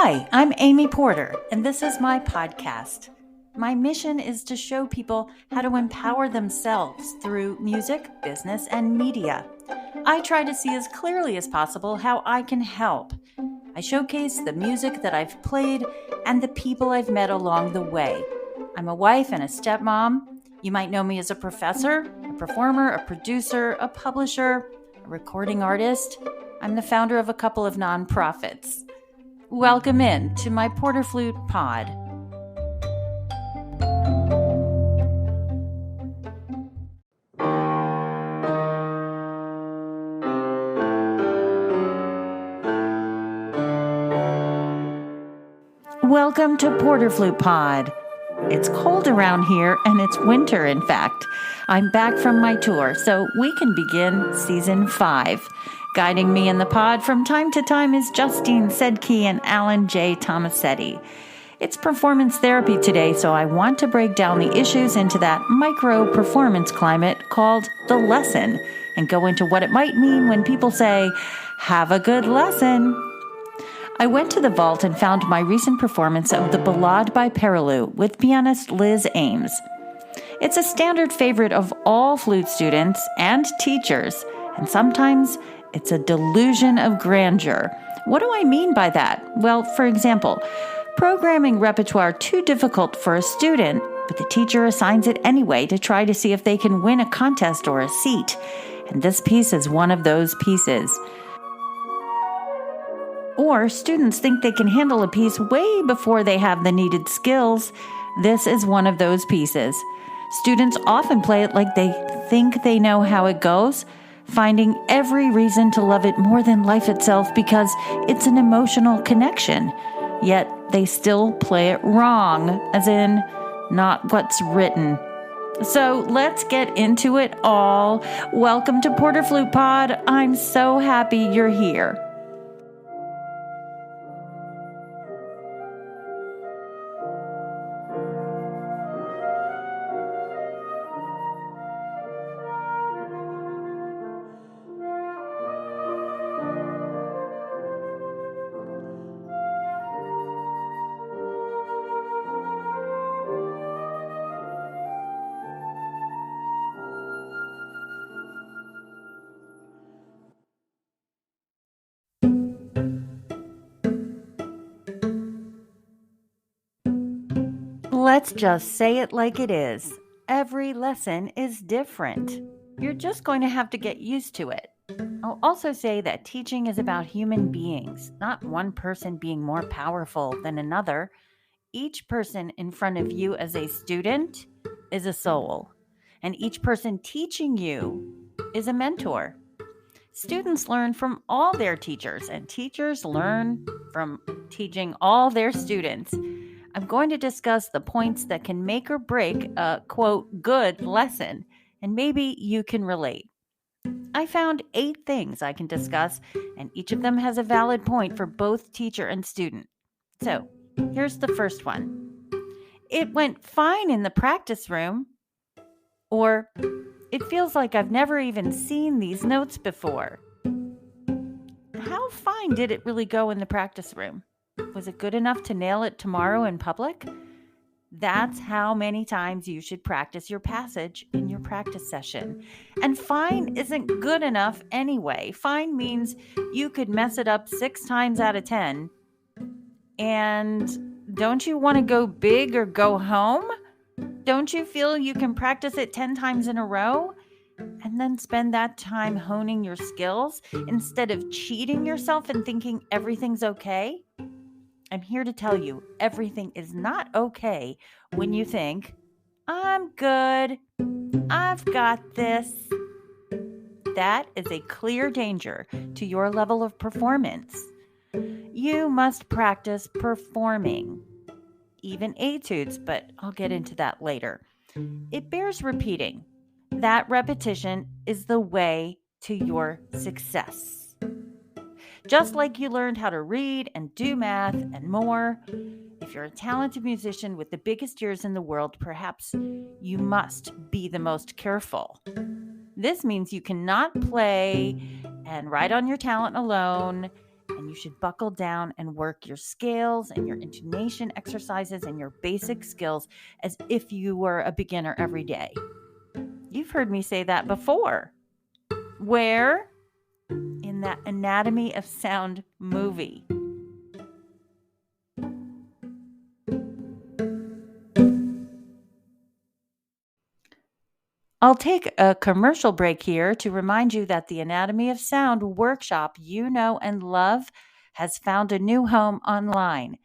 Hi, I'm Amy Porter, and this is my podcast. My mission is to show people how to empower themselves through music, business, and media. I try to see as clearly as possible how I can help. I showcase the music that I've played and the people I've met along the way. I'm a wife and a stepmom. You might know me as a professor, a performer, a producer, a publisher, a recording artist. I'm the founder of a couple of nonprofits. Welcome in to my Porter Flute Pod. Welcome to Porter Flute Pod. It's cold around here, and it's winter, in fact. I'm back from my tour, so we can begin Season 5. Guiding me in the pod from time to time is Justine Sedke and Alan J. Tomasetti. It's performance therapy today, so I want to break down the issues into that micro-performance climate called the lesson and go into what it might mean when people say, "Have a good lesson." I went to the vault and found my recent performance of the Ballade by Perilou with pianist Liz Ames. It's a standard favorite of all flute students and teachers, and sometimes it's a delusion of grandeur. What do I mean by that? Well, for example, programming repertoire too difficult for a student, but the teacher assigns it anyway to try to see if they can win a contest or a seat. And this piece is one of those pieces. Or students think they can handle a piece way before they have the needed skills. This is one of those pieces. Students often play it like they think they know how it goes, finding every reason to love it more than life itself because it's an emotional connection. Yet they still play it wrong, as in not what's written. So let's get into it all. Welcome to Porter Flute Pod. I'm so happy you're here. Let's just say it like it is. Every lesson is different. You're just going to have to get used to it. I'll also say that teaching is about human beings, not one person being more powerful than another. Each person in front of you as a student is a soul, and each person teaching you is a mentor. Students learn from all their teachers, and teachers learn from teaching all their students. I'm going to discuss the points that can make or break a, quote, good lesson, and maybe you can relate. I found 8 things I can discuss, and each of them has a valid point for both teacher and student. So, here's the first one. It went fine in the practice room. Or, it feels like I've never even seen these notes before. How fine did it really go in the practice room? Was it good enough to nail it tomorrow in public? That's how many times you should practice your passage in your practice session. And fine isn't good enough anyway. Fine means you could mess it up 6 times out of 10. And don't you want to go big or go home? Don't you feel you can practice it 10 times in a row? And then spend that time honing your skills instead of cheating yourself and thinking everything's okay? I'm here to tell you, everything is not okay when you think, I'm good, I've got this. That is a clear danger to your level of performance. You must practice performing, even etudes, but I'll get into that later. It bears repeating. That repetition is the way to your success. Just like you learned how to read and do math and more, if you're a talented musician with the biggest ears in the world, perhaps you must be the most careful. This means you cannot play and ride on your talent alone and you should buckle down and work your scales and your intonation exercises and your basic skills as if you were a beginner every day. You've heard me say that before. Where? In that Anatomy of Sound movie. I'll take a commercial break here to remind you that the Anatomy of Sound workshop you know and love has found a new home online.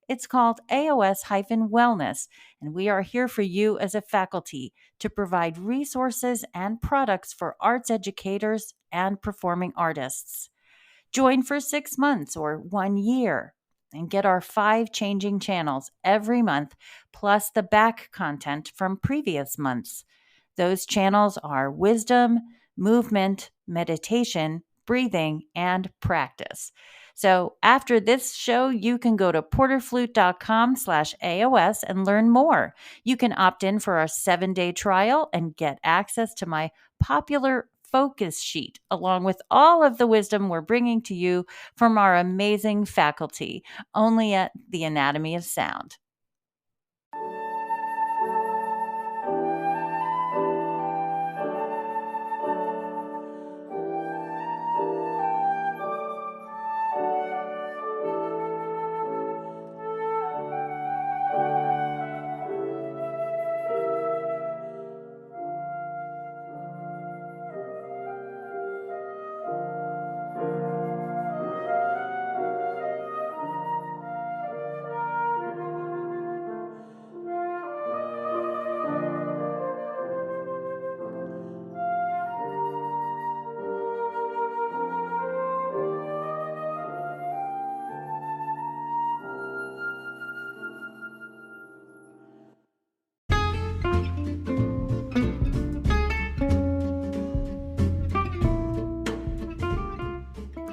It's called AOS-Wellness, and we are here for you as a faculty to provide resources and products for arts educators and performing artists. Join for 6 months or 1 year and get our 5 changing channels every month, plus the back content from previous months. Those channels are wisdom, movement, meditation, breathing, and practice. So after this show, you can go to porterflute.com/AOS and learn more. You can opt in for our 7-day trial and get access to my popular focus sheet, along with all of the wisdom we're bringing to you from our amazing faculty, only at the Anatomy of Sound.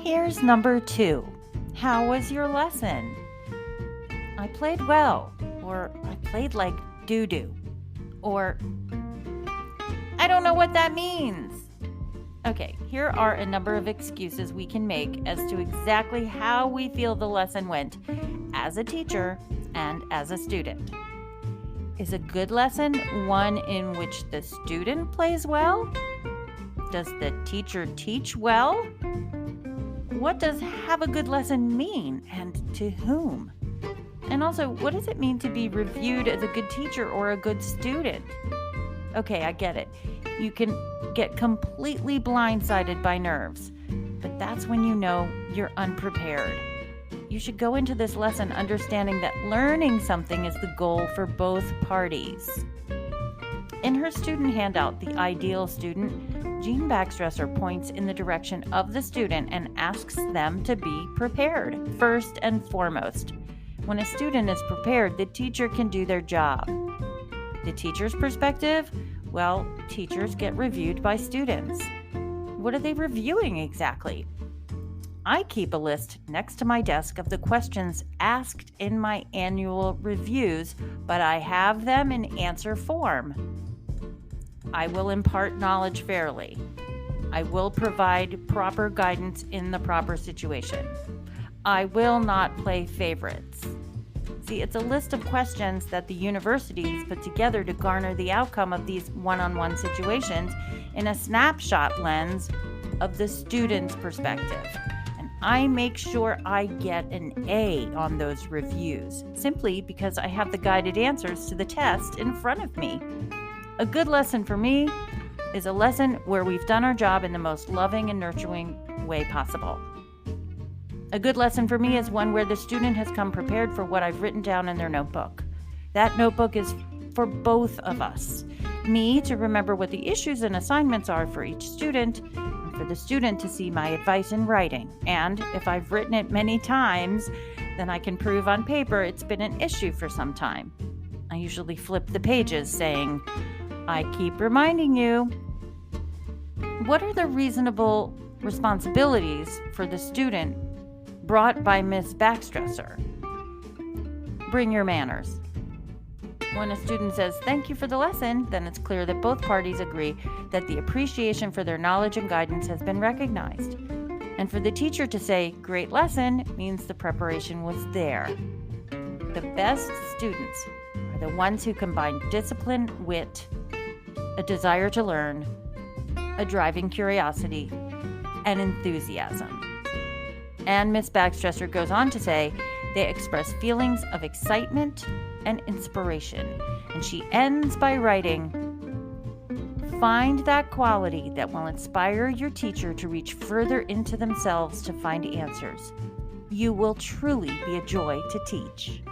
Here's number 2. How was your lesson? I played well, or I played like doo-doo, or I don't know what that means. Okay, here are a number of excuses we can make as to exactly how we feel the lesson went as a teacher and as a student. Is a good lesson one in which the student plays well? Does the teacher teach well? What does have a good lesson mean, and to whom? And also, what does it mean to be reviewed as a good teacher or a good student? Okay, I get it. You can get completely blindsided by nerves, but that's when you know you're unprepared. You should go into this lesson understanding that learning something is the goal for both parties. In her student handout, The Ideal Student, Jean Baxtresser points in the direction of the student and asks them to be prepared, first and foremost. When a student is prepared, the teacher can do their job. The teacher's perspective? Well, teachers get reviewed by students. What are they reviewing exactly? I keep a list next to my desk of the questions asked in my annual reviews, but I have them in answer form. I will impart knowledge fairly. I will provide proper guidance in the proper situation. I will not play favorites. See, it's a list of questions that the universities put together to garner the outcome of these one-on-one situations in a snapshot lens of the student's perspective. And I make sure I get an A on those reviews, simply because I have the guided answers to the test in front of me. A good lesson for me is a lesson where we've done our job in the most loving and nurturing way possible. A good lesson for me is one where the student has come prepared for what I've written down in their notebook. That notebook is for both of us. Me to remember what the issues and assignments are for each student, and for the student to see my advice in writing. And if I've written it many times, then I can prove on paper it's been an issue for some time. I usually flip the pages saying, I keep reminding you. What are the reasonable responsibilities for the student brought by Ms. Baxtresser? Bring your manners. When a student says thank you for the lesson, then it's clear that both parties agree that the appreciation for their knowledge and guidance has been recognized. And for the teacher to say, great lesson, means the preparation was there. The best students are the ones who combine discipline, wit, a desire to learn, a driving curiosity, and enthusiasm. And Miss Bagstresser goes on to say, they express feelings of excitement and inspiration. And she ends by writing, find that quality that will inspire your teacher to reach further into themselves to find answers. You will truly be a joy to teach.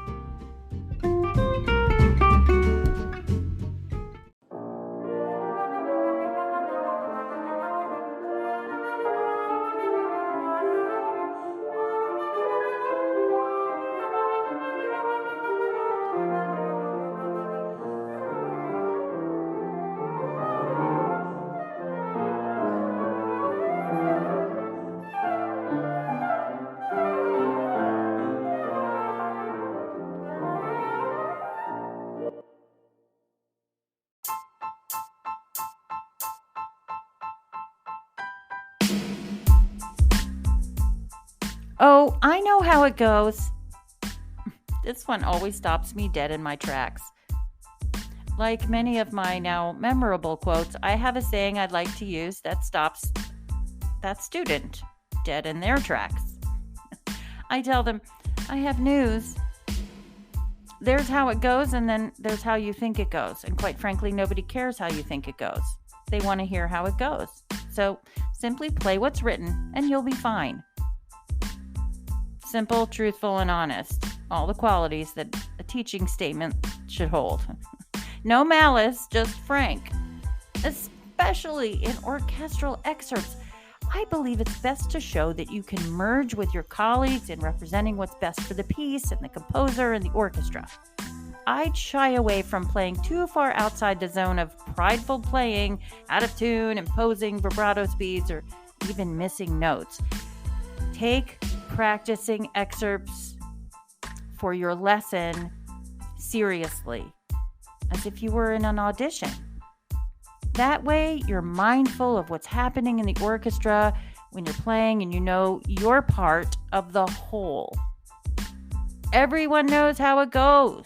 Oh, I know how it goes. This one always stops me dead in my tracks. Like many of my now memorable quotes, I have a saying I'd like to use that stops that student dead in their tracks. I tell them, I have news. There's how it goes, and then there's how you think it goes. And quite frankly, nobody cares how you think it goes. They want to hear how it goes. So simply play what's written, and you'll be fine. Simple, truthful, and honest. All the qualities that a teaching statement should hold. No malice, just frank. Especially in orchestral excerpts, I believe it's best to show that you can merge with your colleagues in representing what's best for the piece and the composer and the orchestra. I'd shy away from playing too far outside the zone of prideful playing, out of tune, imposing vibrato speeds, or even missing notes. Take practicing excerpts for your lesson seriously, as if you were in an audition. That way, you're mindful of what's happening in the orchestra when you're playing, and you know you're part of the whole. Everyone knows how it goes.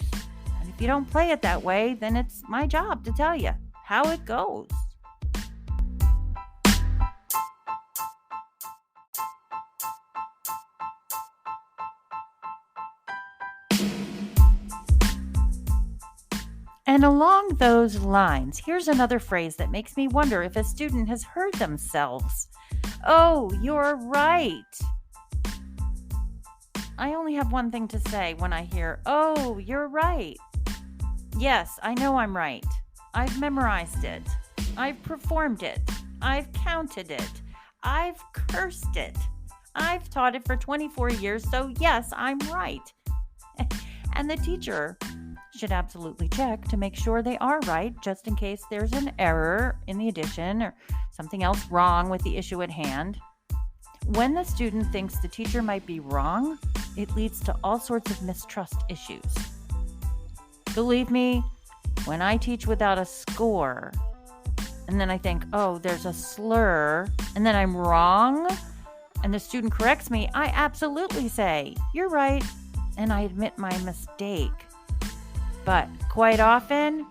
And if you don't play it that way, then it's my job to tell you how it goes. And along those lines, here's another phrase that makes me wonder if a student has heard themselves. Oh, you're right. I only have one thing to say when I hear, oh, you're right. Yes, I know I'm right. I've memorized it. I've performed it. I've counted it. I've cursed it. I've taught it for 24 years, so yes, I'm right. And the teacher should absolutely check to make sure they are right, just in case there's an error in the addition or something else wrong with the issue at hand. When the student thinks the teacher might be wrong, it leads to all sorts of mistrust issues. Believe me, when I teach without a score, and then I think, oh, there's a slur, and then I'm wrong, and the student corrects me, I absolutely say, you're right, and I admit my mistake. But quite often,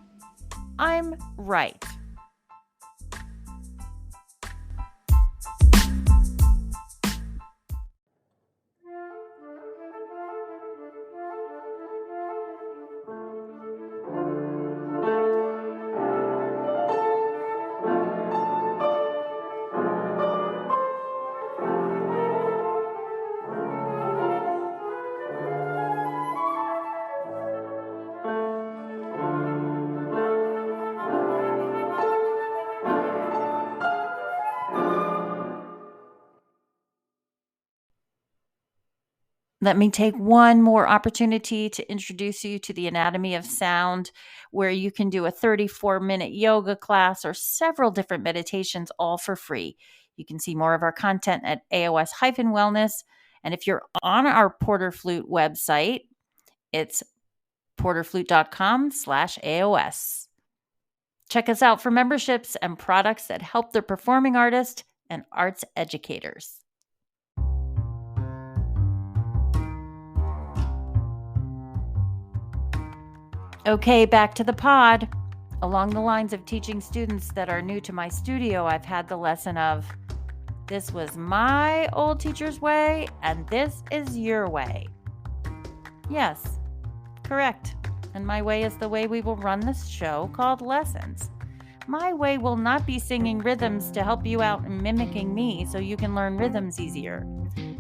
I'm right. Let me take one more opportunity to introduce you to the anatomy of sound, where you can do a 34-minute yoga class or several different meditations, all for free. You can see more of our content at AOS-Wellness. And if you're on our Porter Flute website, it's porterflute.com/AOS. Check us out for memberships and products that help the performing artist and arts educators. Okay, back to the pod. Along the lines of teaching students that are new to my studio, I've had the lesson of, this was my old teacher's way, and this is your way. Yes, correct. And my way is the way we will run this show called Lessons. My way will not be singing rhythms to help you out and mimicking me so you can learn rhythms easier.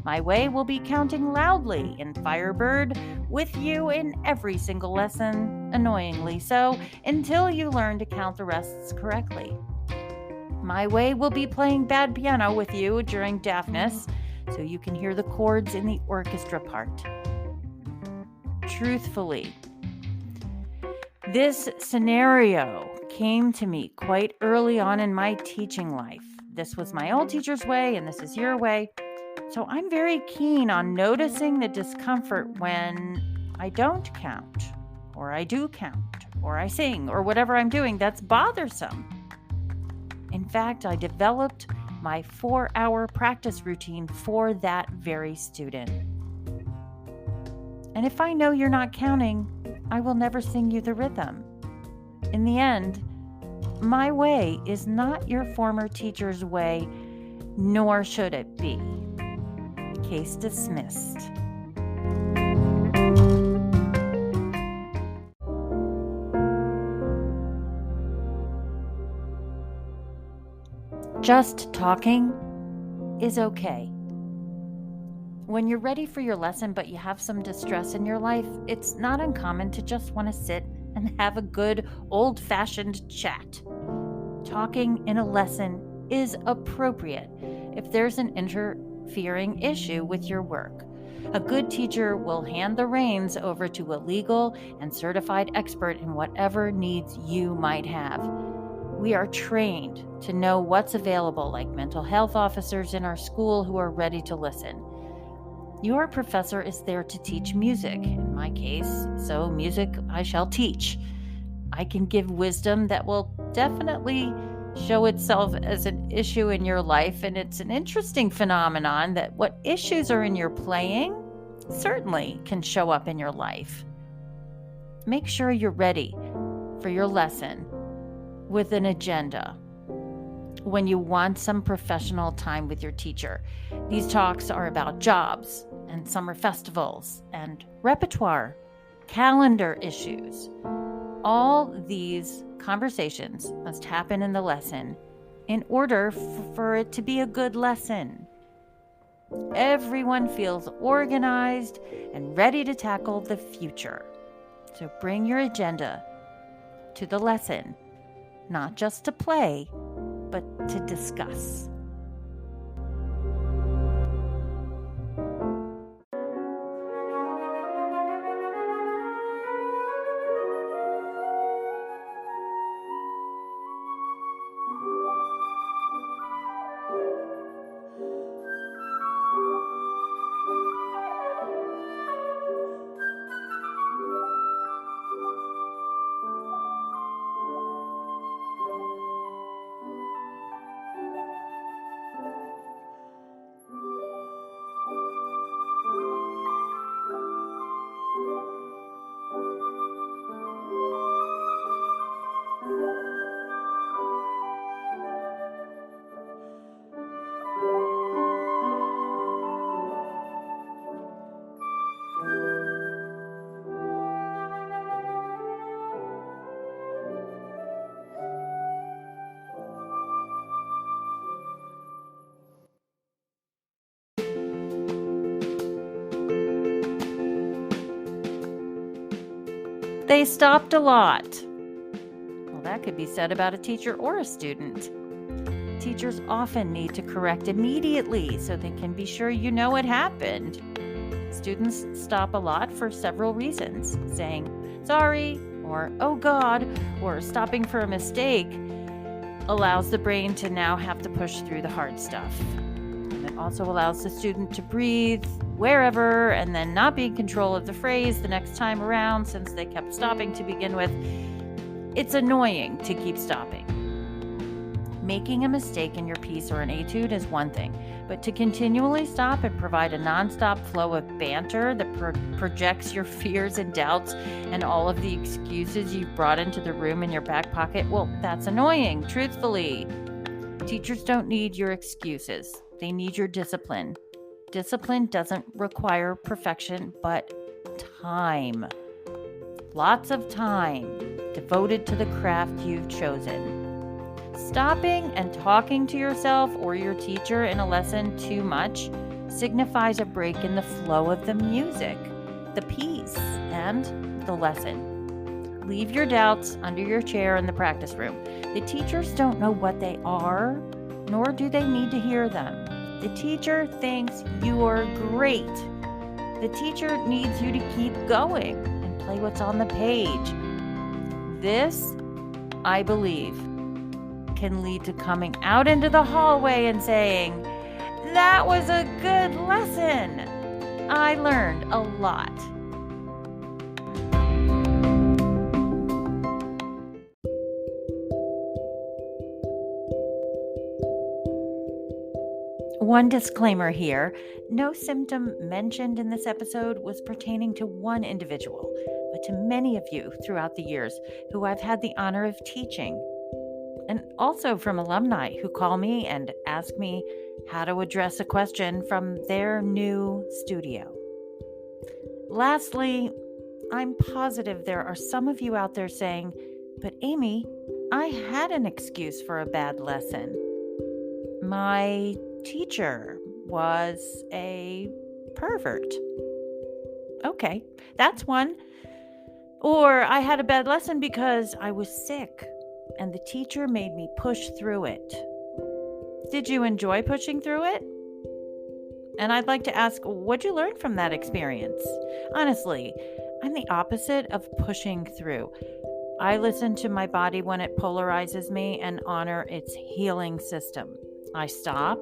My way will be counting loudly in Firebird with you in every single lesson, annoyingly so, until you learn to count the rests correctly. My way will be playing bad piano with you during deafness so you can hear the chords in the orchestra part. Truthfully, this scenario came to me quite early on in my teaching life. This was my old teacher's way, and this is your way. So I'm very keen on noticing the discomfort when I don't count, or I do count, or I sing, or whatever I'm doing that's bothersome. In fact, I developed my 4-hour practice routine for that very student. And if I know you're not counting, I will never sing you the rhythm. In the end, my way is not your former teacher's way, nor should it be. Case dismissed. Just talking is okay. When you're ready for your lesson but you have some distress in your life, it's not uncommon to just want to sit and have a good old-fashioned chat. Talking in a lesson is appropriate if there's an interfering issue with your work. A good teacher will hand the reins over to a legal and certified expert in whatever needs you might have. We are trained to know what's available, like mental health officers in our school who are ready to listen. Your professor is there to teach music, in my case, so music I shall teach. I can give wisdom that will definitely show itself as an issue in your life, and it's an interesting phenomenon that what issues are in your playing certainly can show up in your life. Make sure you're ready for your lesson with an agenda when you want some professional time with your teacher. These talks are about jobs and summer festivals and repertoire, calendar issues. All these conversations must happen in the lesson in order for it to be a good lesson. Everyone feels organized and ready to tackle the future. So bring your agenda to the lesson, not just to play, but to discuss. They stopped a lot. Well, that could be said about a teacher or a student. Teachers often need to correct immediately so they can be sure you know what happened. Students stop a lot for several reasons, saying sorry or oh God or stopping for a mistake allows the brain to now have to push through the hard stuff. And it also allows the student to breathe wherever and then not be in control of the phrase the next time around since they kept stopping to begin with. It's annoying to keep stopping. Making a mistake in your piece or an etude is one thing, but to continually stop and provide a nonstop flow of banter that projects your fears and doubts and all of the excuses you've brought into the room in your back pocket, well, that's annoying, truthfully. Teachers don't need your excuses. They need your discipline. Discipline doesn't require perfection, but time. Lots of time devoted to the craft you've chosen. Stopping and talking to yourself or your teacher in a lesson too much signifies a break in the flow of the music, the piece, and the lesson. Leave your doubts under your chair in the practice room. The teachers don't know what they are, nor do they need to hear them. The teacher thinks you're great. The teacher needs you to keep going and play what's on the page. This, I believe, can lead to coming out into the hallway and saying, "That was a good lesson. I learned a lot." One disclaimer here, no symptom mentioned in this episode was pertaining to one individual, but to many of you throughout the years who I've had the honor of teaching. And also from alumni who call me and ask me how to address a question from their new studio. Lastly, I'm positive there are some of you out there saying, "But Amy, I had an excuse for a bad lesson. My teacher was a pervert." Okay, that's one. Or I had a bad lesson because I was sick and the teacher made me push through it. Did you enjoy pushing through it? And I'd like to ask, what'd you learn from that experience? Honestly, I'm the opposite of pushing through. I listen to my body when it polarizes me and honor its healing system. I stop,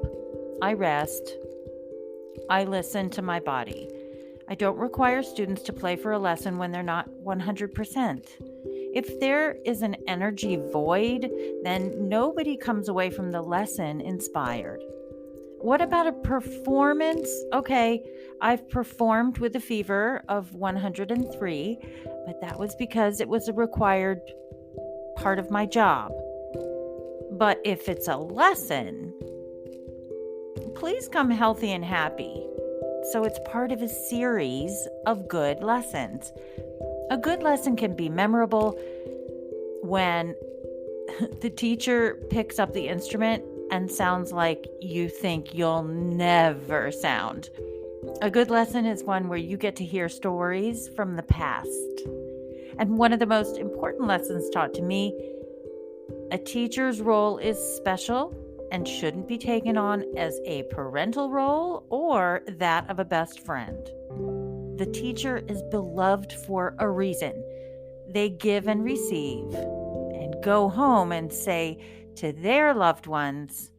I rest, I listen to my body. I don't require students to play for a lesson when they're not 100%. If there is an energy void, then nobody comes away from the lesson inspired. What about a performance? Okay, I've performed with a fever of 103, but that was because it was a required part of my job. But if it's a lesson, please come healthy and happy. So it's part of a series of good lessons. A good lesson can be memorable when the teacher picks up the instrument and sounds like you think you'll never sound. A good lesson is one where you get to hear stories from the past. And one of the most important lessons taught to me, a teacher's role is special and shouldn't be taken on as a parental role or that of a best friend. The teacher is beloved for a reason. They give and receive and go home and say to their loved ones,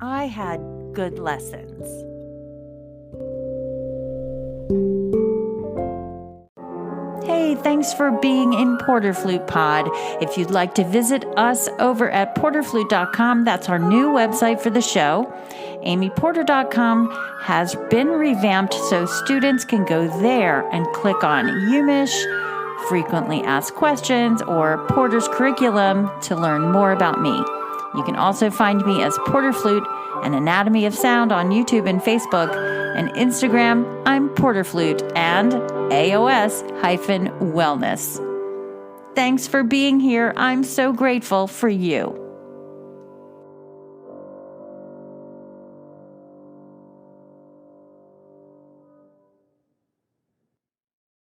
"I had good lessons." Hey, thanks for being in Porter Flute Pod. If you'd like to visit us over at porterflute.com, that's our new website for the show. amyporter.com has been revamped so students can go there and click on UMISH, frequently asked questions, or Porter's curriculum to learn more about me. You can also find me as Porter Flute and Anatomy of Sound on YouTube and Facebook, and Instagram, I'm Porter Flute, and AOS-Wellness. Thanks for being here. I'm so grateful for you.